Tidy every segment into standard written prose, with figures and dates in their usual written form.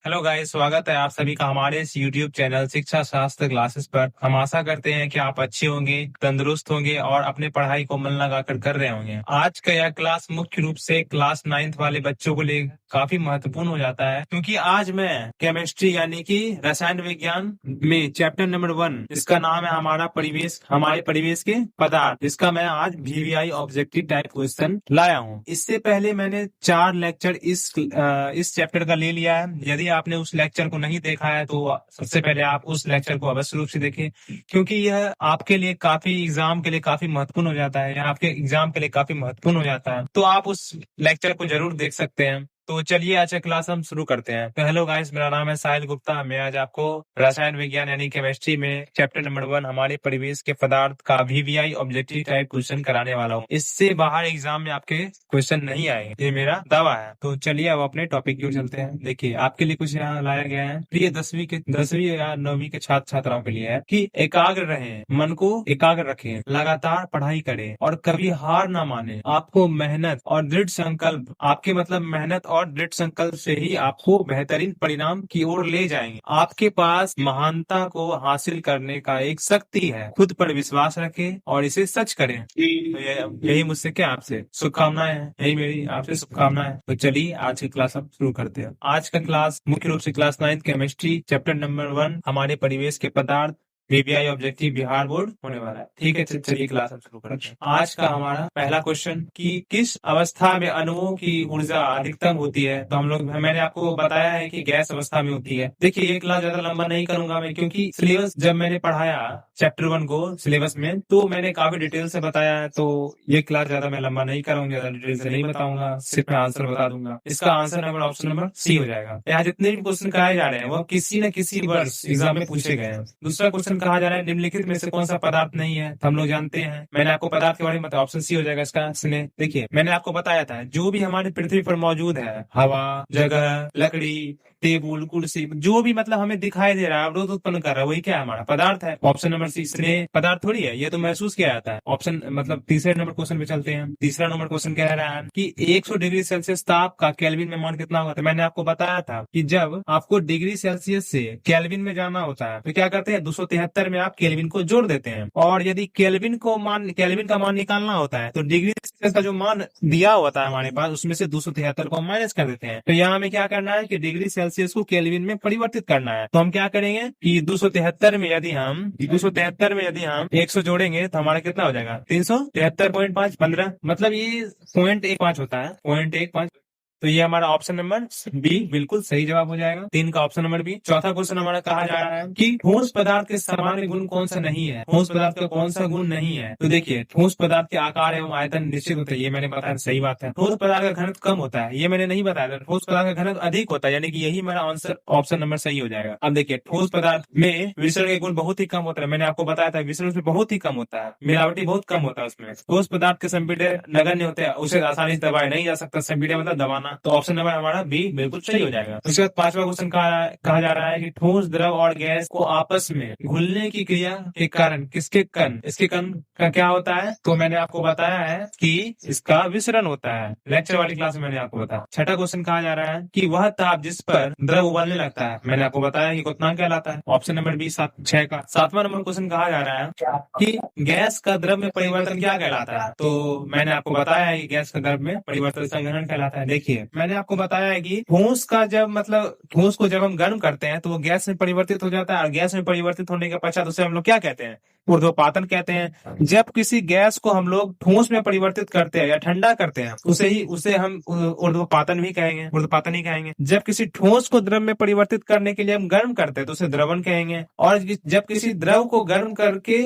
Hello guys, स्वागत है आप सभी का हमारे इस YouTube चैनल शिक्षा शास्त्र क्लासेस पर। हम आशा करते हैं कि आप अच्छे होंगे, तंदुरुस्त होंगे और अपने पढ़ाई को मन लगाकर कर रहे होंगे। आज का यह क्लास मुख्य रूप से क्लास 9th वाले बच्चों को लिए काफी महत्वपूर्ण हो जाता है, क्योंकि आज मैं केमिस्ट्री यानी कि रसायन विज्ञान में चैप्टर नंबर 1, इसका नाम है हमारा परिवेश, हमारे परिवेश के पदार्थ। इसका मैं आज VVI ऑब्जेक्टिव टाइप क्वेश्चन लाया हूँ। इससे पहले मैंने 4 लेक्चर इस चैप्टर का ले लिया है। यदि आपने उस लेक्चर को नहीं देखा है तो सबसे पहले आप उस लेक्चर को अवश्य रूप से देखें, क्योंकि यह आपके लिए काफी एग्जाम के लिए काफी महत्वपूर्ण हो जाता है, या आपके एग्जाम के लिए काफी महत्वपूर्ण हो जाता है। तो आप उस लेक्चर को जरूर देख सकते हैं। तो चलिए आज का क्लास हम शुरू करते हैं। तो हेलो गाइस, मेरा नाम है साहिल गुप्ता। मैं आज आपको रसायन विज्ञान यानी केमिस्ट्री में चैप्टर नंबर 1 हमारे परिवेश के पदार्थ का VVI ऑब्जेक्टिव टाइप क्वेश्चन कराने वाला हूँ। इससे बाहर एग्जाम में आपके क्वेश्चन नहीं आएंगे, ये मेरा दावा है। तो चलिए अब अपने टॉपिक की ओर चलते हैं। देखिए, आपके लिए कुछ यहाँ लाया गया है। प्रिय 10वीं या 9वीं के छात्र छात्राओं के लिए है कि एकाग्र रहें, मन को एकाग्र रखें, लगातार पढ़ाई करें और कभी हार ना माने। आपको मेहनत और दृढ़ संकल्प, आपके मतलब मेहनत और दृढ़ संकल्प से ही आपको बेहतरीन परिणाम की ओर ले जाएंगे। आपके पास महानता को हासिल करने का एक शक्ति है। खुद पर विश्वास रखें और इसे सच करें। यही मुझसे क्या आपसे शुभकामनाएं हैं, यही मेरी आपसे शुभकामनाएं। तो चलिए आज की क्लास हम शुरू करते हैं। आज का क्लास मुख्य रूप से class 9th chemistry chapter number 1 हमारे परिवेश के पदार्थ VVI ऑब्जेक्टिव बिहार बोर्ड होने वाला है। ठीक है, चलिए क्लास हम शुरू करते हैं। आज का हमारा पहला क्वेश्चन कि किस अवस्था में अणुओं की ऊर्जा अधिकतम होती है। तो मैंने आपको बताया है कि गैस अवस्था में होती है। देखिए, ये क्लास ज्यादा लंबा नहीं करूंगा मैं, क्योंकि सिलेबस जब मैंने पढ़ाया चैप्टर 1 को सिलेबस में, तो मैंने काफी डिटेल से बताया है। तो ये क्लास ज्यादा मैं लंबा नहीं करूंगा, ज्यादा डिटेल से नहीं बताऊंगा, सिर्फ मैं आंसर बता दूंगा। इसका answer number option number C हो जाएगा। यहाँ जितने भी क्वेश्चन कराए जा रहे हैं वो किसी न किसी वर्ष एग्जाम में पूछे गए हैं। दूसरा क्वेश्चन कहा जा रहा है निम्नलिखित में से कौन सा पदार्थ नहीं है। तो हम लोग जानते हैं, मैंने आपको पदार्थ के बारे में बताया, ऑप्शन सी हो जाएगा इसका। सुने, देखिए, मैंने आपको बताया था जो भी हमारी पृथ्वी पर मौजूद है, हवा, जगह, लकड़ी, टेबुल, कुर्सी, जो भी मतलब हमें दिखाई दे रहा है, अवरोध उत्पन्न कर रहा है, वही क्या है, हमारा पदार्थ है। ऑप्शन नंबर सी, स्नेह पदार्थ थोड़ी है, ये तो महसूस किया जाता है। ऑप्शन मतलब तीसरे नंबर क्वेश्चन पे चलते हैं। तीसरा नंबर क्वेश्चन कह रहा है कि 100 डिग्री सेल्सियस ताप का केल्विन में मान कितना होगा। तो मैंने आपको बताया था कि जब आपको डिग्री सेल्सियस से केल्विन में जाना होता है तो क्या करते हैं, 273 में आप केल्विन को जोड़ देते हैं। और यदि केल्विन का मान निकालना होता है तो डिग्री सेल्सियस का जो मान दिया होता है हमारे पास, उसमें से 273 को माइनस कर देते हैं। तो यहाँ हमें क्या करना है कि डिग्री सेल्सियस को केल्विन में परिवर्तित करना है। तो हम क्या करेंगे कि 273 में यदि हम 100 जोड़ेंगे तो हमारा कितना हो जाएगा, 373.5 15, मतलब ये 0.15 होता है, 0.15। तो ये हमारा ऑप्शन नंबर बी बिल्कुल सही जवाब हो जाएगा। 3 का ऑप्शन नंबर बी। चौथा क्वेश्चन हमारा कहा जा रहा है कि ठोस पदार्थ के सामान्य गुण कौन सा नहीं है। ठोस पदार्थ का कौन सा गुण नहीं है। तो देखिए, ठोस पदार्थ के आकार एवं आयतन निश्चित होते हैं, ये मैंने बताया, सही बात है। ठोस पदार्थ का घनत्व कम होता है, ये मैंने नहीं बताया था। ठोस पदार्थ का घनत्व अधिक होता है, यानी कि यही मेरा आंसर ऑप्शन नंबर सही हो जाएगा। अब देखिए, ठोस पदार्थ में विसरण के गुण बहुत ही कम होता है, मैंने आपको बताया था, विसरण उसमें बहुत ही कम होता है, मिलावटी बहुत कम होता है उसमें। ठोस पदार्थ के संपीड़न नगण्य होते हैं, उसे आसानी से दबाया नहीं जा सकता। संपीड़न मतलब दबाना। तो ऑप्शन नंबर हमारा बी बिल्कुल सही हो जाएगा। उसके बाद 5वां क्वेश्चन कहा जा रहा है कि ठोस, द्रव और गैस को आपस में घुलने की क्रिया के कारण इसके कण का क्या होता है। तो मैंने आपको बताया है कि इसका विसरण होता है, लेक्चर वाली क्लास में मैंने आपको बताया। छठा क्वेश्चन कहा जा रहा है कि वह ताप जिस पर द्रव उबलने लगता है, मैंने आपको बताया कि क्वथनांक कहलाता है। ऑप्शन नंबर बी 6 का। 7वां नंबर क्वेश्चन कहा जा रहा है कि गैस का द्रव में परिवर्तन क्या कहलाता है। तो मैंने आपको बताया है कि गैस का द्रव में परिवर्तन संघनन कहलाता है। देखिए, मैंने आपको बताया है कि ठोस को जब हम गर्म करते हैं तो वो गैस में परिवर्तित हो जाता है, और गैस में परिवर्तित होने के पश्चात उसे हम लोग क्या कहते हैं, ऊर्ध्वपातन कहते हैं। जब किसी गैस को हम लोग ठोस में परिवर्तित करते हैं या ठंडा करते हैं उसे हम ऊर्ध्वपातन ही कहेंगे। जब किसी ठोस को द्रव में परिवर्तित करने के लिए हम गर्म करते हैं तो उसे द्रवण कहेंगे। और जब किसी द्रव को गर्म करके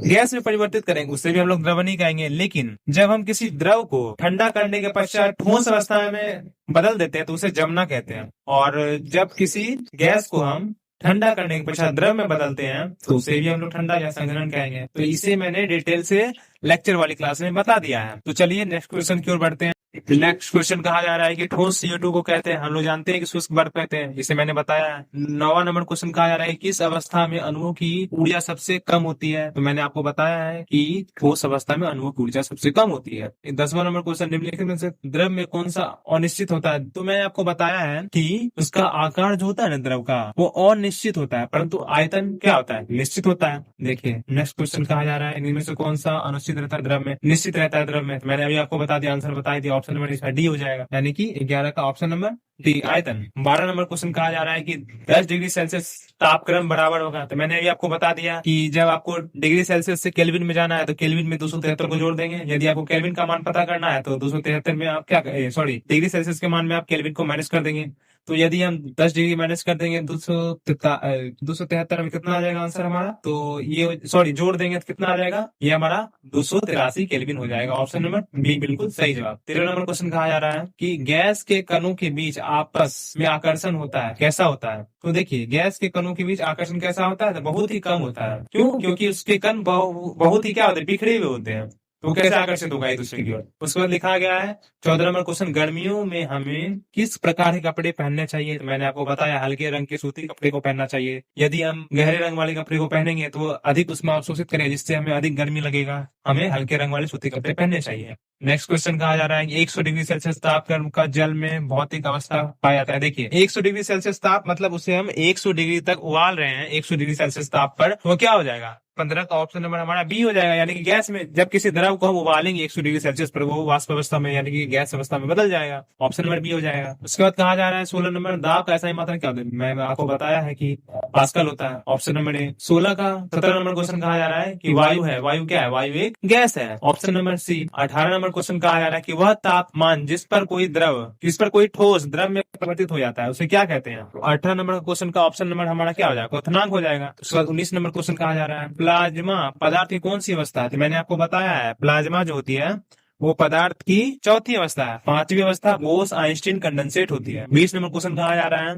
गैस में परिवर्तित करेंगे उसे भी हम लोग द्रवण ही कहेंगे। लेकिन जब हम किसी द्रव को ठंडा करने के पश्चात ठोस अवस्था में बदल देते हैं तो उसे जमना कहते हैं। और जब किसी गैस को हम ठंडा करने के पश्चात द्रव में बदलते हैं तो उसे भी हम लोग ठंडा या संघनन कहेंगे। तो इसे मैंने डिटेल से लेक्चर वाली क्लास में बता दिया है। तो चलिए नेक्स्ट क्वेश्चन की ओर बढ़ते हैं। नेक्स्ट क्वेश्चन कहा जा रहा है कि ठोस CO2 को कहते हैं, हम लोग जानते हैं कि शुष्क बर्फ कहते हैं, जिसे मैंने बताया है। 9वां नंबर क्वेश्चन कहा जा रहा है किस अवस्था में अणुओं की ऊर्जा सबसे कम होती है, तो मैंने आपको बताया है कि ठोस अवस्था में अणुओं की ऊर्जा सबसे कम होती है। 10वां नंबर क्वेश्चन निम्नलिखित में से द्रव में कौन सा अनिश्चित होता है, तो मैंने आपको बताया है कि उसका आकार जो होता है ना द्रव का, वो अनिश्चित होता है, परंतु आयतन क्या होता है, निश्चित होता है। देखिए नेक्स्ट क्वेश्चन कहा जा रहा है इनमें से कौन सा अनिश्चित रहता है द्रव में, निश्चित रहता है द्रव में, तो मैंने अभी आपको बता दिया, आंसर बता दिया, ऑप्शन नंबर इसका डी हो जाएगा, यानी कि 11 का ऑप्शन नंबर डी आयतन। 12 नंबर क्वेश्चन कहा जा रहा है कि 10 डिग्री सेल्सियस तापक्रम बराबर होगा, तो मैंने अभी आपको बता दिया कि जब आपको डिग्री सेल्सियस से केल्विन में जाना है तो केल्विन में 273 को जोड़ देंगे। यदि आपको केल्विन का मान पता करना है तो 273 में आप क्या, सॉरी, डिग्री सेल्सियस के मान में आप केल्विन को माइनस कर देंगे। तो यदि हम 10 डिग्री माइनस कर देंगे 273 में कितना आ जाएगा आंसर हमारा, तो ये सॉरी जोड़ देंगे तो कितना आ जाएगा, ये हमारा 283 केल्विन हो जाएगा। ऑप्शन नंबर बी बिल्कुल सही जवाब। 13 नंबर क्वेश्चन कहा जा रहा है कि गैस के कणों के बीच आपस में आकर्षण होता है, कैसा होता है, तो देखिए गैस के कणों के बीच आकर्षण कैसा होता है, तो बहुत ही कम होता है। क्यों, क्योंकि उसके कण बहुत ही क्या होते हैं, बिखरे हुए होते हैं, तो कैसे आकर्षित होगा एक दूसरे की ओर। उसके बाद लिखा गया है 14 नंबर क्वेश्चन गर्मियों में हमें किस प्रकार के कपड़े पहनने चाहिए, तो मैंने आपको बताया हल्के रंग के सूती कपड़े को पहनना चाहिए। यदि हम गहरे रंग वाले कपड़े को पहनेंगे तो अधिक उसमें अवशोषित करेगा, जिससे हमें अधिक गर्मी लगेगा, हमें हल्के रंग वाले सूती कपड़े पहनने चाहिए। नेक्स्ट क्वेश्चन कहा जा रहा है कि 100 डिग्री सेल्सियस तापक्रम का जल में भौतिक अवस्था पाया जाता है। देखिए 100 डिग्री सेल्सियस ताप मतलब उसे हम 100 डिग्री तक उबाल रहे हैं, 100 डिग्री सेल्सियस ताप पर, तो क्या हो जाएगा, 15 का ऑप्शन नंबर हमारा बी हो जाएगा, यानी कि गैस में जब किसी द्रव को हम उबालेंगे 100 डिग्री सेल्सियस पर, वो वाष्प अवस्था में यानी कि गैस अवस्था में बदल जाएगा। ऑप्शन नंबर बी हो जाएगा। उसके बाद कहा जा रहा है 16 नंबर दाब का ऐसा मात्रा क्या होता है, मैंने आपको बताया है कि पास्कल होता है। Option number A. 16 का 17 नंबर क्वेश्चन कहा जा रहा है कि वायु है, वायु क्या है, वायु एक गैस है। Option number C. 18 number question कहा जा रहा है कि वह तापमान जिस पर कोई द्रव, जिस पर कोई ठोस द्रव में परिवर्तित हो जाता है, उसे क्या कहते हैं। 18 नंबर क्वेश्चन का ऑप्शन नंबर हमारा क्या हो जाएगा, क्वथनांक हो जाएगा। उसके बाद 19 नंबर क्वेश्चन कहा जा रहा है प्लाज्मा पदार्थ की कौन सी अवस्था है, मैंने आपको बताया है प्लाज्मा जो होती है वो पदार्थ की चौथी अवस्था है, पांचवी अवस्था बोस आइंस्टीन कंडेंसेट होती है। 20 नंबर क्वेश्चन कहा जा रहा है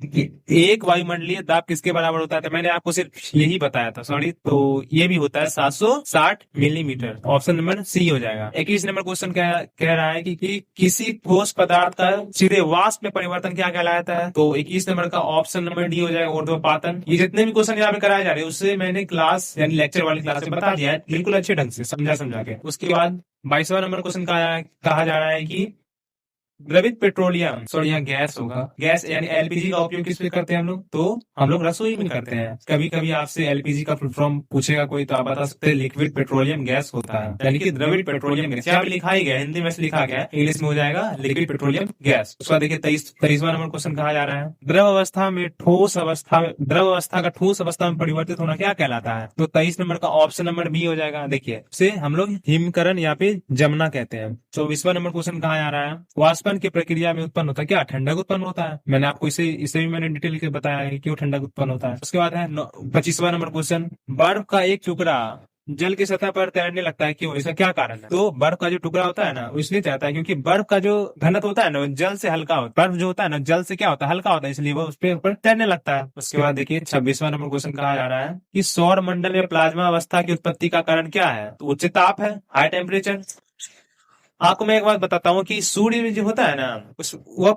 कि एक वायुमंडलीय दाब किसके बराबर होता है, तो मैंने आपको सिर्फ यही बताया था, सॉरी, तो ये भी होता है 760 मिलीमीटर। ऑप्शन नंबर सी हो जाएगा। 21 नंबर क्वेश्चन कह रहा है कि किसी ठोस पदार्थ का सीधे वाष्प में परिवर्तन क्या कहलाता है, तो 21 नंबर का ऑप्शन नंबर डी हो जाएगा, ऊर्ध्वपातन। ये जितने भी क्वेश्चन यहाँ पे कराए जा रहे हैं उससे मैंने क्लास यानी लेक्चर वाली क्लास में बता दिया है, बिल्कुल अच्छे ढंग से समझा के। उसके बाद 22वां नंबर क्वेश्चन कहा जा रहा है कि द्रवित पेट्रोलियम, सॉरी यहाँ गैस होगा, गैस यानी एलपीजी का उपयोग किस पे करते हैं हम लोग, तो हम लोग रसोई में करते हैं। कभी कभी आपसे एलपीजी का फुल फॉर्म पूछेगा कोई, तो आप बता सकते हैं लिक्विड पेट्रोलियम गैस होता है, यानी कि द्रवित पेट्रोलियम गैस। यहाँ पे लिखा ही गया, हिंदी में से लिखा गया, इंग्लिश में हो जाएगा लिक्विड पेट्रोलियम गैस। उसका देखिए 23वां नंबर क्वेश्चन कहा जा रहा है द्रव अवस्था में ठोस अवस्था, द्रव अवस्था का ठोस अवस्था में परिवर्तित होना क्या कहलाता है, तो 23 नंबर का ऑप्शन नंबर बी हो जाएगा। देखिए उसे हम लोग हिमकरण या फिर जमना कहते हैं। 24वां नंबर क्वेश्चन कहा जा रहा है वाष्पन की प्रक्रिया में उत्पन्न होता है क्या, ठंडक उत्पन्न होता है। मैंने आपको इसे भी मैंने डिटेल के बताया है कि क्यों ठंडक उत्पन्न होता है। उसके बाद है 25वां नंबर क्वेश्चन बर्फ का एक टुकड़ा जल की सतह पर तैरने लगता है, क्यों, इसका क्या कारण है, तो बर्फ का जो टुकड़ा होता है ना वो इसलिए तैरता है क्योंकि बर्फ का जो घनत्व होता है ना जल से हल्का होता है, बर्फ जो होता है ना जल से क्या होता है, हल्का होता है, इसलिए वो उस पे ऊपर तैरने लगता है। उसके बाद देखिए 26वां नंबर क्वेश्चन कहा जा रहा है कि सौर मंडल में प्लाज्मा अवस्था की उत्पत्ति का कारण क्या है, तो उच्च ताप है, हाई टेम्परेचर। आपको मैं एक बात बताता हूँ कि सूर्य जो होता है ना वह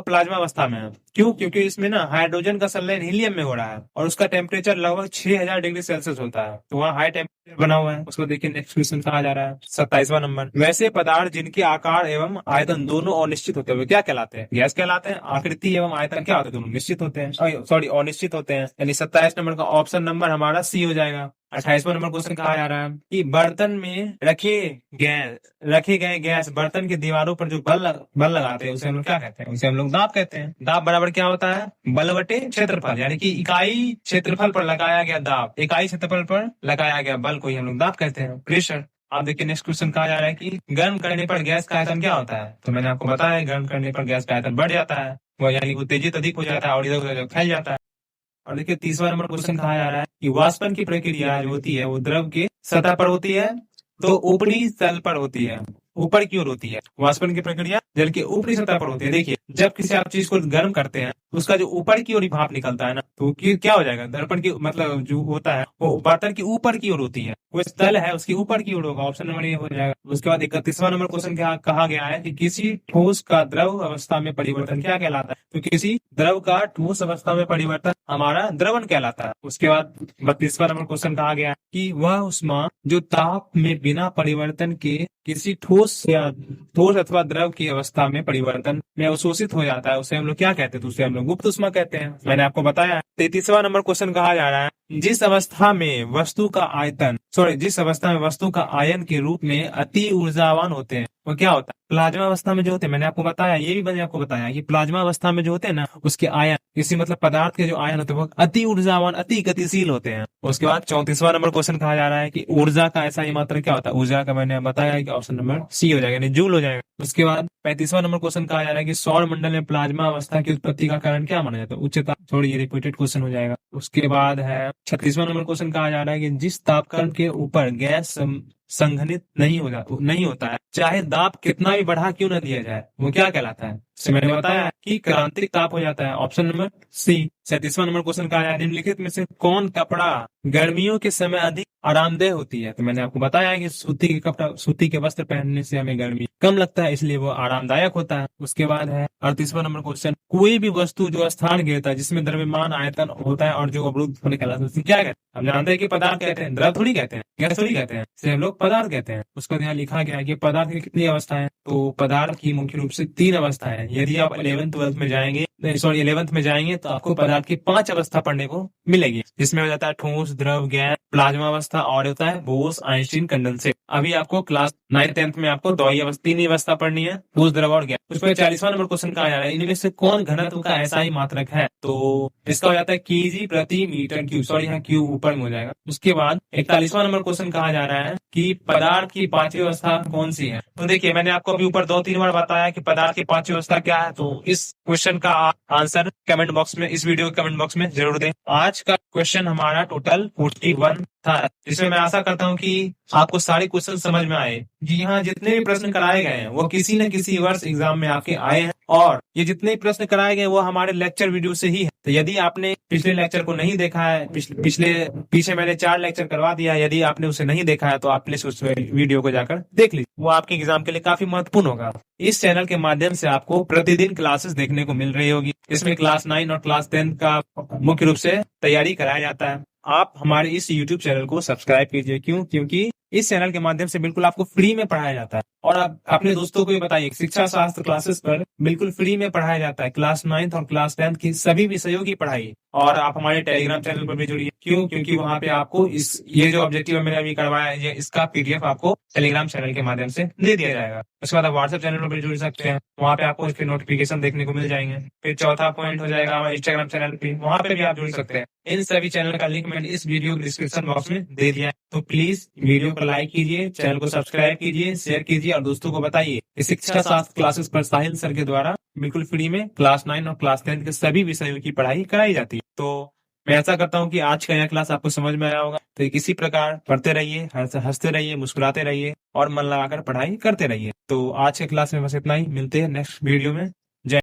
प्लाज्मा अवस्था में है। क्यों, क्योंकि इसमें ना हाइड्रोजन का संलयन हीलियम में हो रहा है और उसका टेम्परेचर लगभग 6000 डिग्री सेल्सियस होता है, तो वहाँ हाई टेम्परेचर बना हुआ है। उसको देखिए नेक्स्ट क्वेश्चन कहा जा रहा है 27वां नंबर वैसे पदार्थ जिनके आकार एवं आयतन दोनों अनिश्चित होते हैं क्या कहलाते हैं, गैस कहलाते हैं। आकृति एवं आयतन क्या होते हैं, दोनों निश्चित होते हैं, सॉरी अनिश्चित होते हैं, यानी 27 नंबर का ऑप्शन नंबर हमारा सी हो जाएगा। 28वां नंबर क्वेश्चन कहा जा रहा है कि बर्तन में रखे गए गैस बर्तन की दीवारों पर जो बल लगाते हैं उसे हम लोग क्या कहते हैं, उसे हम लोग दाब कहते हैं। दाब बराबर क्या होता है, बल बटे क्षेत्रफल, यानी कि इकाई क्षेत्रफल पर लगाया गया दाब, इकाई क्षेत्रफल पर लगाया गया बल को ही हम लोग दाब कहते हैं, प्रेशर। आप देखिए नेक्स्ट क्वेश्चन कहा जा रहा है कि गर्म करने पर गैस का आयतन क्या होता है, तो मैंने आपको बताया गर्म करने पर गैस का आयतन बढ़ जाता है, वो यानी उत्तेजित अधिक हो जाता है और इधर उधर फैल जाता है। और देखिए 30वां नंबर क्वेश्चन कहा जा रहा है कि वाष्पन की प्रक्रिया जो होती है वो द्रव के सतह पर होती है तो ऊपरी तल पर होती है, ऊपर की ओर होती है। वाष्पन की प्रक्रिया जल के ऊपरी सतह पर होती है। देखिए जब किसी आप चीज को गर्म करते हैं उसका जो ऊपर की ओर ही भाप निकलता है ना, तो क्या हो जाएगा, दर्पण की मतलब जो होता है वो बर्तन की ऊपर की ओर होती है, वो तल है उसकी ऊपर की ओर होगा। ऑप्शन नंबर ये हो जाएगा। उसके बाद 31वां नंबर क्वेश्चन क्या कहा गया है कि किसी ठोस का द्रव अवस्था में परिवर्तन क्या कहलाता है। तो किसी द्रव का ठोस अवस्था में परिवर्तन हमारा द्रवण कहलाता है। उसके बाद 32वां नंबर क्वेश्चन कहा गया है कि वह ऊष्मा जो ताप में बिना परिवर्तन के किसी ठोस अथवा द्रव की अवस्था में परिवर्तन में अवशोषित हो जाता है, उसे हम लोग क्या कहते हैं, तो उसे हम लोग गुप्त ऊष्मा कहते हैं। मैंने आपको बताया। 33वां नंबर क्वेश्चन कहा जा रहा है जिस अवस्था में वस्तु का आयतन जिस अवस्था में वस्तु का आयन के रूप में अति ऊर्जावान होते हैं वो क्या होता है। प्लाज्मा अवस्था में जो होते हैं, मैंने आपको बताया, ये भी मैंने आपको बताया कि प्लाज्मा अवस्था में जो होते हैं ना, उसके आयन किसी मतलब पदार्थ के जो आयन होते हैं वो अति ऊर्जावान अति गतिशील होते हैं। उसके बाद 34वां नंबर क्वेश्चन कहा जा रहा है कि ऊर्जा का ऐसा ही मात्रक क्या होता है। ऊर्जा का मैंने बताया कि ऑप्शन नंबर सी हो जाएगा, यानी जूल हो जाएगा। उसके बाद 35वां नंबर क्वेश्चन कहा जा रहा है कि सौर मंडल में प्लाज्मा अवस्था की उत्पत्ति का कारण क्या माना जाता है। उच्च ताप, थोड़ी रिपीटेड क्वेश्चन हो जाएगा। उसके बाद है 36वां नंबर क्वेश्चन कहा जा रहा है कि जिस तापक्रम के ऊपर गैस संघनित नहीं होता है, चाहे दाब कितना भी बढ़ा क्यों न दिया जाए, वो क्या कहलाता है। से मैंने बताया कि क्रांतिक ताप हो जाता है। Option number C. 37वां नंबर क्वेश्चन कहा है निम्नलिखित में से कौन कपड़ा गर्मियों के समय अधिक आरामदेह होती है। तो मैंने आपको बताया कि सूती के वस्त्र पहनने से हमें गर्मी कम लगता है, इसलिए वो आरामदायक होता है। उसके बाद है 38वां नंबर क्वेश्चन, कोई भी वस्तु जो स्थान घेरता है जिसमें द्रव्यमान आयतन होता है और जो अवरुद्ध होने कहलाता है, क्या कहते हैं। हम जानते हैं कि पदार्थ कहते हैं, द्रव थोड़ी कहते हैं, गैस थोड़ी कहते हैं, इसे हम लोग पदार्थ कहते हैं। उसको यहाँ लिखा गया है कि पदार्थ की कितनी अवस्था है। तो पदार्थ की मुख्य रूप से 3 अवस्था है। यदि आप 11th में जाएंगे तो आपको पदार्थ की 5 अवस्था पढ़ने को मिलेगी, जिसमें हो जाता है ठोस, द्रव, गैस, प्लाज्मा अवस्था और होता है बोस आइंस्टीन कंडेंसेट। अभी आपको क्लास 9th 10th में आपको 3 ही अवस्था पढ़नी है, ठोस, द्रव और गैस। उसमें 40वां नंबर क्वेश्चन कहा जा रहा है इनमें से कौन घनत्व का ऐसा ही मात्रक है। तो इसका हो जाता है केजी प्रति मीटर क्यूब। सॉरी, यहाँ क्यूब ऊपर में हो जाएगा। उसके बाद 41वां नंबर क्वेश्चन कहा जा रहा है कि पदार्थ की 5वीं अवस्था कौन सी है। तो देखिए, मैंने आपको अभी ऊपर 2-3 बार बताया कि पदार्थ की 5वीं अवस्था क्या है। तो इस क्वेश्चन का आंसर कमेंट बॉक्स में, इस वीडियो के कमेंट बॉक्स में जरूर दें। आज का क्वेश्चन हमारा टोटल 41 था, जिसमें मैं आशा करता हूं कि आपको सारे क्वेश्चन समझ में आए। जी हाँ, जितने भी प्रश्न कराए गए हैं वो किसी न किसी वर्ष एग्जाम में आपके आए हैं, और ये जितने प्रश्न कराए गए वो हमारे लेक्चर वीडियो से ही है। तो यदि आपने पिछले लेक्चर को नहीं देखा है, पीछे मैंने 4 लेक्चर करवा दिया है, यदि आपने उसे नहीं देखा है तो आप प्लीज उस वीडियो को जाकर देख लीजिए, वो आपके एग्जाम के लिए काफी महत्वपूर्ण होगा। इस चैनल के माध्यम से आपको प्रतिदिन क्लासेस देखने को मिल रही होगी। इसमें क्लास 9 और क्लास 10 का मुख्य रूप से तैयारी कराया जाता है। आप हमारे इस YouTube चैनल को सब्सक्राइब कीजिए। क्योंकि इस चैनल के माध्यम से बिल्कुल आपको फ्री में पढ़ाया जाता है। और आप अपने दोस्तों को भी बताइए, शिक्षा शास्त्र क्लासेस पर बिल्कुल फ्री में पढ़ाया जाता है। क्लास 9th और क्लास 10th की सभी विषयों की पढ़ाई। और आप हमारे टेलीग्राम चैनल पर भी जुड़िए। क्योंकि वहाँ पे आपको ये जो ऑब्जेक्टिव मैंने अभी करवाया है, इसका PDF आपको टेलीग्राम चैनल के माध्यम से दे दिया जाएगा। उसके बाद आप व्हाट्सएप चैनल पर भी जुड़ सकते हैं, वहाँ पे आपको इसके नोटिफिकेशन देखने को मिल जाएंगे। फिर चौथा पॉइंट हो जाएगा हमारे इंस्टाग्राम चैनल पे, वहाँ पे भी आप जुड़ सकते हैं। इन सभी चैनल का लिंक मैंने इस वीडियो डिस्क्रिप्शन बॉक्स में दे दिया है। तो प्लीज वीडियो को लाइक कीजिए, चैनल को सब्सक्राइब कीजिए, शेयर कीजिए और दोस्तों को बताइए कि शिक्षा शास्त्र क्लासेस पर साहिल सर के द्वारा बिल्कुल फ्री में क्लास 9 और क्लास 10 के सभी विषयों की पढ़ाई कराई जाती है। तो मैं ऐसा करता हूँ कि आज का यह क्लास आपको समझ में आया होगा। तो किसी प्रकार पढ़ते रहिए, हंसते रहिए, मुस्कुराते रहिए और मन लगाकर पढ़ाई करते रहिए। तो आज के क्लास में बस इतना ही। मिलते हैं नेक्स्ट वीडियो में।